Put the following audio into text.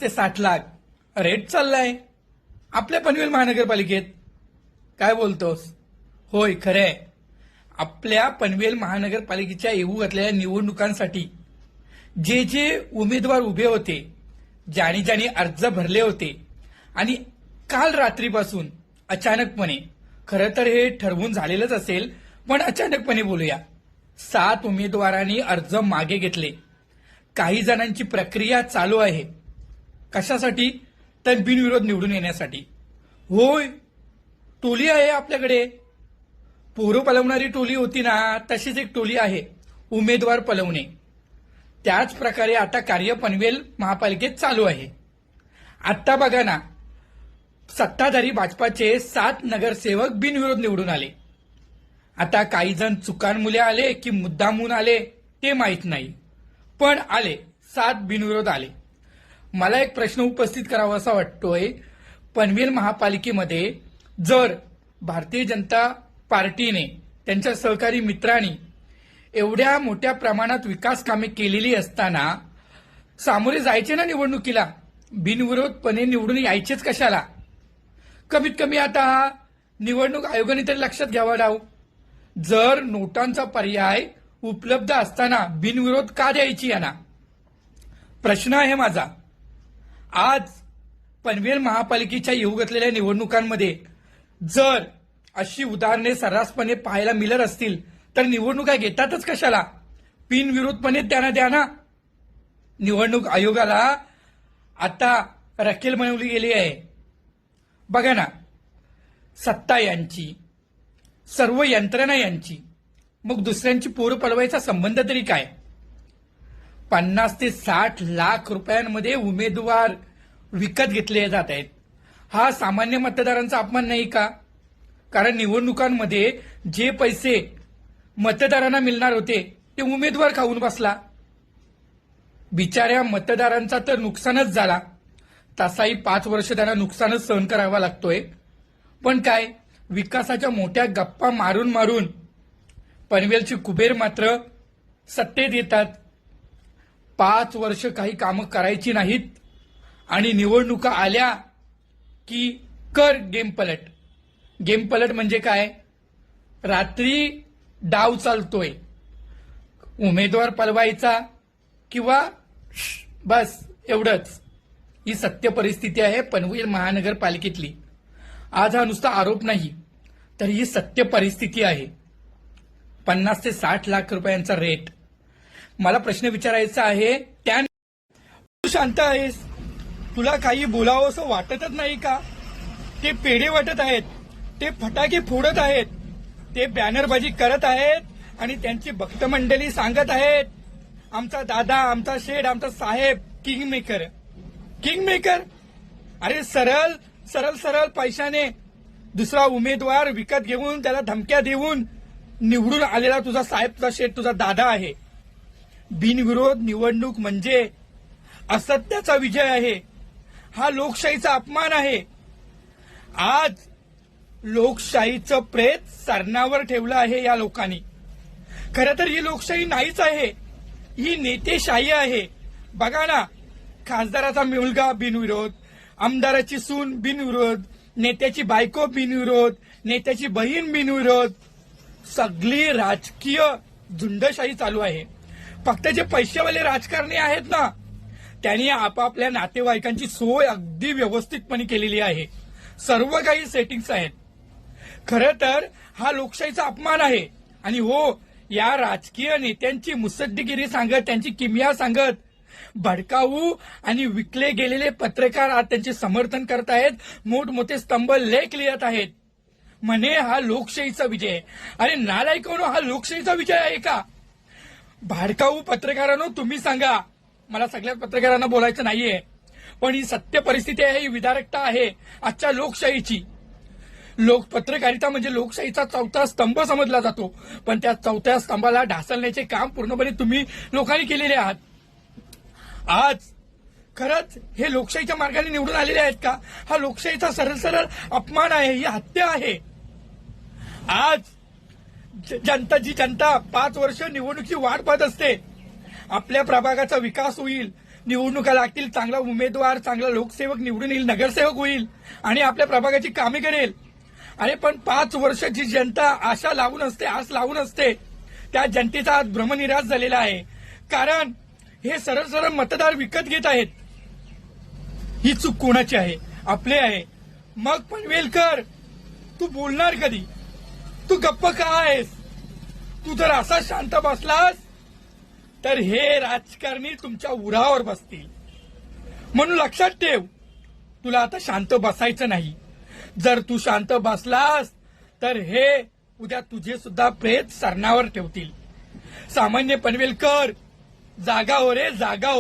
ते 60 लाख रेट चाललाय आपल्या पनवेल महानगरपालिकेत. काय बोलतोस? होय, खरंय. आपल्या पनवेल महानगरपालिकेच्या येऊ घातलेल्या निवडणुकांसाठी जे जे उमेदवार उभे होते, ज्यांनी ज्यांनी अर्ज भरले होते आणि काल रात्रीपासून अचानकपणे, खरं तर हे ठरवून झालेलंच असेल पण अचानकपणे बोलूया, 7 उमेदवारांनी अर्ज मागे घेतले. काही जणांची प्रक्रिया चालू आहे. कशासाठी? तर बिनविरोध निवडून येण्यासाठी. होय, टोली आहे आपल्याकडे. पोरं पलवणारी टोली होती ना, तशीच एक टोली आहे उमेदवार पलवणे. त्याच प्रकारे आता कार्य पनवेल महापालिकेत चालू आहे. आता बघा ना, सत्ताधारी भाजपाचे 7 नगरसेवक बिनविरोध निवडून आले. आता काही जण चुकांमुळे आले की मुद्दामून आले ते माहीत नाही, पण आले, 7 बिनविरोध आले. मला एक प्रश्न उपस्थित करावासा वाटतोय. पनवेल महापालिकेमध्ये जर भारतीय जनता पार्टीने, त्यांच्या सहकारी मित्रांनी एवढ्या मोठ्या प्रमाणात विकास कामे केलेली असताना सामोरे जायचे ना निवडणुकीला, बिनविरोधपणे निवडून यायचेच कशाला? कमीत कमी आता निवडणूक आयोगाने तरी लक्षात घ्यावा डाव. जर नोटांचा पर्याय उपलब्ध असताना बिनविरोध का द्यायची यांना? प्रश्न आहे माझा. आज पनवेल महापालिकेच्या येऊ घातलेल्या निवडणुकांमध्ये जर अशी उदाहरणे सर्रासपणे पाहायला मिळत असतील तर निवडणुका घेतातच कशाला? बिनविरोधपणे त्यांना द्या ना. निवडणूक आयोगाला आता रकेल बनवली गेली आहे. बघा ना, सत्ता यांची, सर्व यंत्रणा यांची, मग दुसऱ्यांची पोरं पलवायचा संबंध तरी काय? 50 ते 60 लाख रुपयांमध्ये उमेदवार विकत घेतले जात आहेत. हा सामान्य मतदारांचा अपमान नाही का? कारण निवडणुकांमध्ये जे पैसे मतदारांना मिळणार होते ते उमेदवार खाऊन बसला. बिचाऱ्या मतदारांचा तर नुकसानच झाला. तसाही 5 वर्ष त्यांना नुकसानच सहन करावा लागतोय. पण काय, विकासाच्या मोठ्या गप्पा मारून मारून पनवेलची कुबेर मात्र सत्तेत येतात. 5 वर्ष काही कामं करायची नाहीत आणि निवडणुका आल्या की कर गेम पलट. गेम पलट म्हणजे काय? रात्री डाव चालतोय, उमेदवार पलवायचा किंवा बस एवढंच. ही सत्य परिस्थिती आहे पनवेल महानगरपालिकेतली. आज हा नुसता आरोप नाही, तर ही सत्य परिस्थिती आहे. 50 ते 60 लाख रुपयांचा रेट. मला प्रश्न विचारायचा आहे, त्या तू शांत आहेस, तुला काही बोलावं असं वाटतच नाही का? ते पेढे वाटत आहेत, ते फटाके फोडत आहेत, ते बॅनरबाजी करत आहेत आणि त्यांची भक्त मंडळी सांगत आहेत, आमचा दादा, आमचा शेठ, आमचा साहेब किंग मेकर. King maker? अरे सरळ सरळ सरळ पैशाने दुसरा उमेदवार विकत घेऊन त्याला धमक्या देऊन निवडून आलेला तुझा साहेब, तुझा शेठ, तुझा दादा आहे. बिनविरोध निवडणूक म्हणजे असत्याचा विजय आहे. हा लोकशाहीचा अपमान आहे. आज लोकशाहीचं प्रेत सरणावर ठेवलं आहे या लोकांनी. खरं तर ही लोकशाही नाहीच आहे, ही नेतेशाही आहे. बघा ना, खासदाराचा मुलगा बिनविरोध, आमदाराची सून बिनविरोध, नेत्याची बायको बिनविरोध, नेत्याची बहीण बिनविरोध. सगळी राजकीय झुंडशाही चालू आहे. फक्त जे पैसेवाले राजकारणी आहेत ना, त्यांनी आपापल्या नातेवाईकांची सोय अगदी व्यवस्थितपणे केलेली आहे. सर्व काही सेटिंग्स आहेत. खरं तर हा लोकशाहीचा अपमान आहे. आणि हो, या राजकीय नेत्यांची मुसद्दीगिरी सांगत, त्यांची किमया सांगत भडकावू आणि विकले गेलेले पत्रकार आज त्यांचे समर्थन करत आहेत, मोठमोठे स्तंभ लेख लिहित आहेत. म्हणे हा लोकशाहीचा विजय आहे. अरे नालायकांनो, हा लोकशाहीचा विजय आहे का? भडकावू पत्रकारांनो, तुम्ही सांगा. मला सगळ्या पत्रकारांना बोलायचं नाहीये, पण ही सत्य परिस्थिती आहे, ही विदारकता आहे आजच्या लोकशाहीची. पत्रकारिता म्हणजे लोकशाहीचा 4था स्तंभ समजला जातो, पण त्या 4थ्या स्तंभाला ढासळण्याचे काम पूर्णपणे तुम्ही लोकांनी केलेले आहात. आज खरंच हे लोकशाहीच्या मार्गाने निवडून आलेले आहेत का? हा लोकशाहीचा सरळ सरळ अपमान आहे, ही हत्या आहे. आज जनता 5 वर्ष निवडणुकीची वाट पाहत असते. आपल्या प्रभागाचा विकास होईल, निवडणुका लागतील, चांगला उमेदवार, चांगला लोकसेवक निवडून येईल, नगरसेवक होईल आणि आपल्या प्रभागाची कामे करेल. अरे पण 5 वर्ष जी जनता आशा लावून असते, आस लावून असते, त्या जनतेचा आज भ्रमनिराश झालेला आहे. कारण हे सरळ सरळ मतदार विकत घेत आहेत. ही चूक कोणाची आहे? आपले आहे. मग पनवेलकर, तू बोलणार कधी? तू गप्प का आहेस? तू जर असा शांत बसलास तर हे राजकारणी तुमच्या उरावर बसतील. म्हणून लक्षात ठेव, तुला आता शांत बसायचं नाही. जर तू शांत बसलास तर हे उद्या तुझे सुद्धा प्रेत सरणावर ठेवतील. सामान्य पनवेलकर, जागा हो रे, जागा हो.